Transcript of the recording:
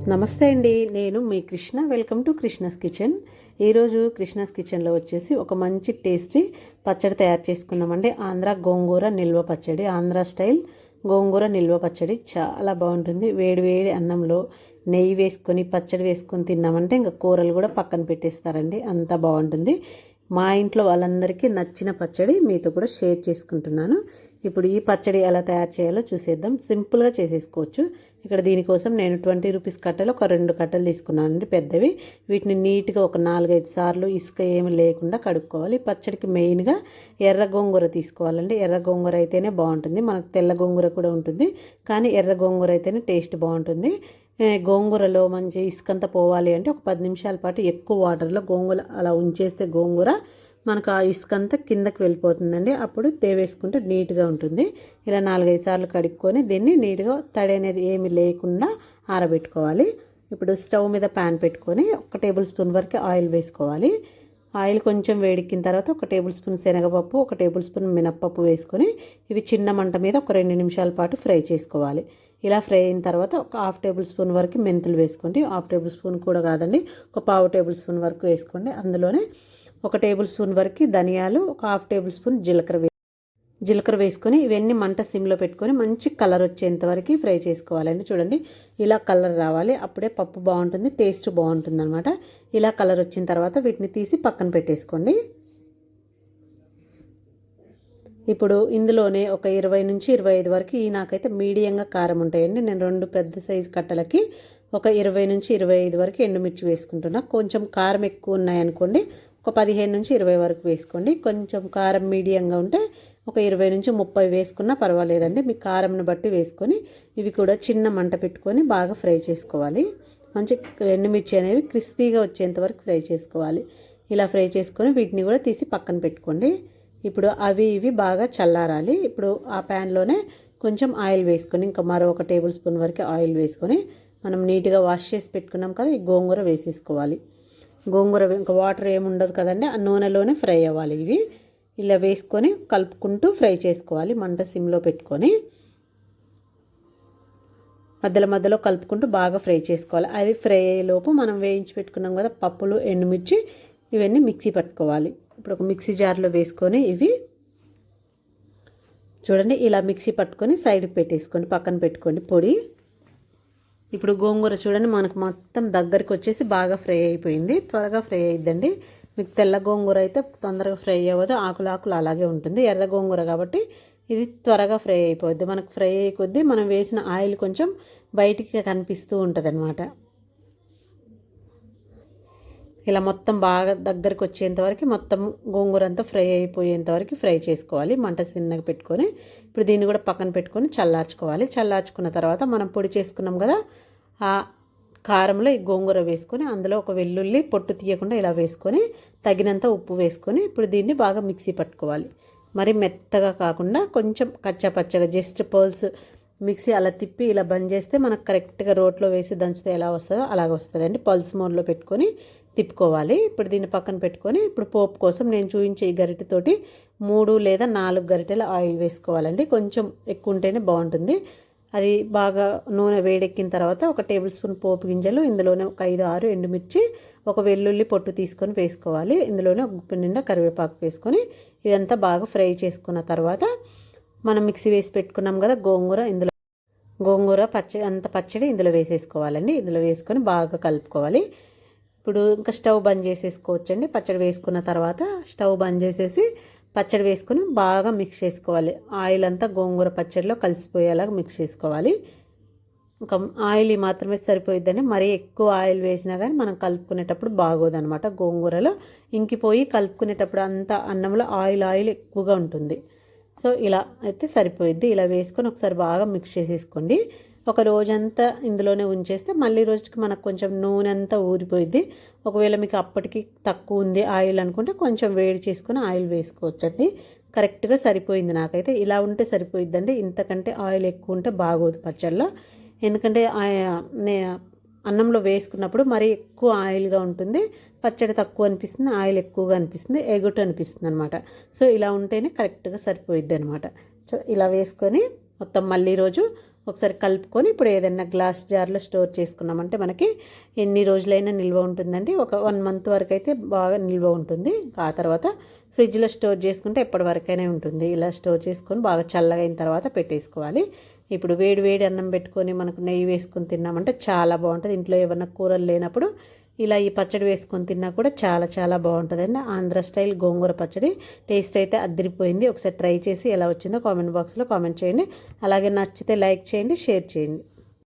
నమస్తే అండి, నేను మీ Krishna. Welcome to Krishna's kitchen. ఈరోజు కృష్ణస్ కిచెన్లో వచ్చేసి ఒక మంచి టేస్టీ పచ్చడి తయారు చేసుకుందామండి. ఆంధ్ర గోంగూర నిల్వ పచ్చడి, ఆంధ్ర స్టైల్ గోంగూర నిల్వ పచ్చడి చాలా బాగుంటుంది. వేడి వేడి అన్నంలో నెయ్యి వేసుకొని పచ్చడి వేసుకొని తిన్నామంటే ఇంకా కూరలు కూడా పక్కన పెట్టేస్తారండి, అంత బాగుంటుంది. మా ఇంట్లో వాళ్ళందరికీ నచ్చిన పచ్చడి మీతో కూడా షేర్ చేసుకుంటున్నాను. ఇప్పుడు ఈ పచ్చడి ఎలా తయారు చేయాలో చూసేద్దాం. సింపుల్గా చేసేసుకోవచ్చు. ఇక్కడ దీనికోసం నేను 20 రూపీస్ కట్టలు ఒక 2 కట్టలు తీసుకున్నానండి, పెద్దవి. వీటిని నీట్గా ఒక 4-5 సార్లు ఇసుక ఏమి లేకుండా కడుక్కోవాలి. పచ్చడికి మెయిన్గా ఎర్ర గోంగూర తీసుకోవాలండి. ఎర్ర గోంగూర అయితేనే బాగుంటుంది. మనకు తెల్ల గోంగూర కూడా ఉంటుంది, కానీ ఎర్ర గోంగూర అయితేనే టేస్ట్ బాగుంటుంది. గోంగూరలో మంచి ఇసుకంతా పోవాలి అంటే ఒక 10 నిమిషాల పాటు ఎక్కువ వాటర్లో గోంగూర అలా ఉంచేస్తే గోంగూర మనకు ఆ ఇసుకంతా కిందకి వెళ్ళిపోతుందండి. అప్పుడు తేవేసుకుంటే నీట్గా ఉంటుంది. ఇలా 4-5 సార్లు కడుక్కొని దీన్ని నీట్గా తడి అనేది ఏమి లేకుండా ఆరబెట్టుకోవాలి. ఇప్పుడు స్టవ్ మీద ప్యాన్ పెట్టుకొని 1 టేబుల్ స్పూన్ వరకు ఆయిల్ వేసుకోవాలి. ఆయిల్ కొంచెం వేడెక్కిన తర్వాత 1 టేబుల్ స్పూన్ శనగపప్పు, 1 టేబుల్ స్పూన్ మినప్పప్పు వేసుకొని ఇవి చిన్న మంట మీద ఒక 2 నిమిషాల పాటు ఫ్రై చేసుకోవాలి. ఇలా ఫ్రై అయిన తర్వాత ఒక 1/2 టేబుల్ స్పూన్ వరకు మెంతులు వేసుకోండి. 1/2 టేబుల్ స్పూన్ కూడా కాదండి, ఒక 1/2 టేబుల్ స్పూన్ వరకు వేసుకోండి. అందులోనే 1 టేబుల్ స్పూన్ వరకు ధనియాలు, ఒక 1/2 టేబుల్ స్పూన్ జీలకర్ర వేసుకొని ఇవన్నీ మంట సిమ్లో పెట్టుకొని మంచి కలర్ వచ్చేంత వరకు ఫ్రై చేసుకోవాలండి. చూడండి, ఇలా కలర్ రావాలి, అప్పుడే పప్పు బాగుంటుంది, టేస్ట్ బాగుంటుంది అనమాట. ఇలా కలర్ వచ్చిన తర్వాత వీటిని తీసి పక్కన పెట్టేసుకోండి. ఇప్పుడు ఇందులోనే ఒక 20 నుంచి 25 వరకు నాకైతే మీడియంగా కారం ఉంటాయండి. నేను 2 పెద్ద సైజు కట్టలకి ఒక 20 నుంచి 25 వరకు ఎండుమిర్చి వేసుకుంటున్నా. కొంచెం కారం ఎక్కువ ఉన్నాయనుకోండి ఒక 15 నుంచి 20 వరకు వేసుకోండి. కొంచెం కారం మీడియంగా ఉంటే ఒక 20 నుంచి 30 వేసుకున్నా పర్వాలేదండి, మీ కారంను బట్టి వేసుకొని ఇవి కూడా చిన్న మంట పెట్టుకొని బాగా ఫ్రై చేసుకోవాలి. మంచి ఎండుమిర్చి అనేవి క్రిస్పీగా వచ్చేంత వరకు ఫ్రై చేసుకోవాలి. ఇలా ఫ్రై చేసుకొని వీటిని కూడా తీసి పక్కన పెట్టుకోండి. ఇప్పుడు ఇవి బాగా చల్లారాలి. ఇప్పుడు ఆ ప్యాన్లోనే కొంచెం ఆయిల్ వేసుకొని ఇంకా మరో 1 టేబుల్ స్పూన్ వరకు ఆయిల్ వేసుకొని మనం నీట్గా వాష్ చేసి పెట్టుకున్నాం కదా, ఈ గోంగూర వేసేసుకోవాలి. గోంగూర ఇంకా వాటర్ ఏముండదు కదండి, ఆ నూనెలోనే ఫ్రై అవ్వాలి. ఇవి ఇలా వేసుకొని కలుపుకుంటూ ఫ్రై చేసుకోవాలి. మంట సిమ్లో పెట్టుకొని మధ్యలో కలుపుకుంటూ బాగా ఫ్రై చేసుకోవాలి. అవి ఫ్రై అయ్యేలోపు మనం వేయించి పెట్టుకున్నాం కదా పప్పులు, ఎండుమిర్చి, ఇవన్నీ మిక్సీ పట్టుకోవాలి. ఇప్పుడు ఒక మిక్సీ జార్లో వేసుకొని ఇవి చూడండి ఇలా మిక్సీ పట్టుకొని సైడ్కి పెట్టేసుకోండి, పక్కన పెట్టుకోండి పొడి. ఇప్పుడు గోంగూర చూడండి మనకు మొత్తం దగ్గరికి వచ్చేసి బాగా ఫ్రై అయిపోయింది. త్వరగా ఫ్రై అయిద్దండి. మీకు తెల్ల గోంగూర అయితే తొందరగా ఫ్రై అవ్వదు, ఆకులు అలాగే ఉంటుంది. ఎర్ర గోంగూర కాబట్టి ఇది త్వరగా ఫ్రై అయిపోద్ది. మనకు ఫ్రై అయ్యే కొద్దీ మనం వేసిన ఆయిల్ కొంచెం బయటికి కనిపిస్తూ ఉంటుంది అనమాట. ఇలా మొత్తం బాగా దగ్గరికి వచ్చేంత వరకు మొత్తం గోంగూర అంతా ఫ్రై అయిపోయేంత వరకు ఫ్రై చేసుకోవాలి. మంట చిన్నగా పెట్టుకొని ఇప్పుడు దీన్ని కూడా పక్కన పెట్టుకొని చల్లార్చుకోవాలి. చల్లార్చుకున్న తర్వాత మనం పొడి చేసుకున్నాం కదా, ఆ కారంలో ఈ గోంగూర వేసుకొని అందులో ఒక వెల్లుల్లి పొట్టు తీయకుండా ఇలా వేసుకొని తగినంత ఉప్పు వేసుకొని ఇప్పుడు దీన్ని బాగా మిక్సీ పట్టుకోవాలి. మరి మెత్తగా కాకుండా కొంచెం కచ్చాపచ్చగా జస్ట్ పర్ల్స్ మిక్సీ అలా తిప్పి ఇలా బంద్ చేస్తే మనకు కరెక్ట్గా రోట్లో వేసి దంచితే ఎలా వస్తుందో అలాగ వస్తుందండి. పల్స్ మోడ్లో పెట్టుకొని తిప్పుకోవాలి. ఇప్పుడు దీన్ని పక్కన పెట్టుకొని ఇప్పుడు పోపు కోసం నేను చూపించే ఈ గరిటెతోటి 3 లేదా 4 గరిటెల ఆయిల్ వేసుకోవాలండి. కొంచెం ఎక్కువ ఉంటేనే బాగుంటుంది. అది బాగా నూనె వేడెక్కిన తర్వాత 1 టేబుల్ స్పూన్ పోపు గింజలు, ఇందులోనే ఒక 5-6 ఎండుమిర్చి, ఒక వెల్లుల్లి పొట్టు తీసుకొని వేసుకోవాలి. ఇందులోనే ఒక గుప్పెడు నిండా కరివేపాకు వేసుకొని ఇదంతా బాగా ఫ్రై చేసుకున్న తర్వాత మనం మిక్సీ వేసి పెట్టుకున్నాం కదా గోంగూర పచ్చడి ఇందులో వేసేసుకోవాలండి. ఇందులో వేసుకొని బాగా కలుపుకోవాలి. ఇప్పుడు ఇంకా స్టవ్ బంద్ చేసేసుకోవచ్చండి. పచ్చడి వేసుకున్న తర్వాత స్టవ్ బంద్ చేసేసి పచ్చడి వేసుకొని బాగా మిక్స్ చేసుకోవాలి. ఆయిల్ అంతా గోంగూర పచ్చడిలో కలిసిపోయేలాగా మిక్స్ చేసుకోవాలి. ఇంకా ఆయిల్ మాత్రమే సరిపోయిద్దండి, మరీ ఎక్కువ ఆయిల్ వేసినా కానీ మనం కలుపుకునేటప్పుడు బాగోదన్నమాట. గోంగూరలో ఇంకిపోయి కలుపుకునేటప్పుడు అంతా అన్నంలో ఆయిల్ ఎక్కువగా ఉంటుంది. సో ఇలా అయితే సరిపోయిద్ది. ఇలా వేసుకొని ఒకసారి బాగా మిక్స్ చేసేసుకోండి. ఒక రోజంతా ఇందులోనే ఉంచేస్తే మళ్ళీ రోజుకి మనకు కొంచెం నూనె అంతా ఊరిపోయిద్ది. ఒకవేళ మీకు అప్పటికి తక్కువ ఉంది ఆయిల్ అనుకుంటే కొంచెం వేడి చేసుకొని ఆయిల్ వేసుకోవచ్చండి. కరెక్ట్గా సరిపోయింది నాకైతే. ఇలా ఉంటే సరిపోయిద్దండి, ఇంతకంటే ఆయిల్ ఎక్కువ ఉంటే బాగోదు పచ్చళ్ళలో. ఎందుకంటే అన్నంలో వేసుకున్నప్పుడు మరీ ఎక్కువ ఆయిల్గా ఉంటుంది, పచ్చడి తక్కువ అనిపిస్తుంది, ఆయిల్ ఎక్కువగా అనిపిస్తుంది, ఎగుటు అనిపిస్తుంది అనమాట. సో ఇలా ఉంటేనే కరెక్ట్గా సరిపోయిద్ది అనమాట. సో ఇలా వేసుకొని మొత్తం మళ్ళీ రోజు ఒకసారి కలుపుకొని ఇప్పుడు ఏదైనా గ్లాస్ జార్లో స్టోర్ చేసుకున్నామంటే మనకి ఎన్ని రోజులైనా నిల్వ ఉంటుందండి. ఒక 1 మంత్ వరకు అయితే బాగా నిల్వ ఉంటుంది. ఆ తర్వాత ఫ్రిడ్జ్లో స్టోర్ చేసుకుంటే ఎప్పటి వరకైనా ఉంటుంది. ఇలా స్టోర్ చేసుకొని బాగా చల్లగా అయిన తర్వాత పెట్టేసుకోవాలి. ఇప్పుడు వేడి వేడి అన్నం పెట్టుకొని మనకు నెయ్యి వేసుకొని తిన్నామంటే చాలా బాగుంటుంది. ఇంట్లో ఏమన్నా కూరలు లేనప్పుడు ఇలా ఈ పచ్చడి వేసుకొని తిన్నా కూడా చాలా చాలా బాగుంటుందండి. ఆంధ్ర స్టైల్ గోంగూర పచ్చడి టేస్ట్ అయితే అదిరిపోయింది. ఒకసారి ట్రై చేసి ఎలా వచ్చిందో కామెంట్ బాక్స్లో కామెంట్ చేయండి. అలాగే నచ్చితే లైక్ చేయండి, షేర్ చేయండి.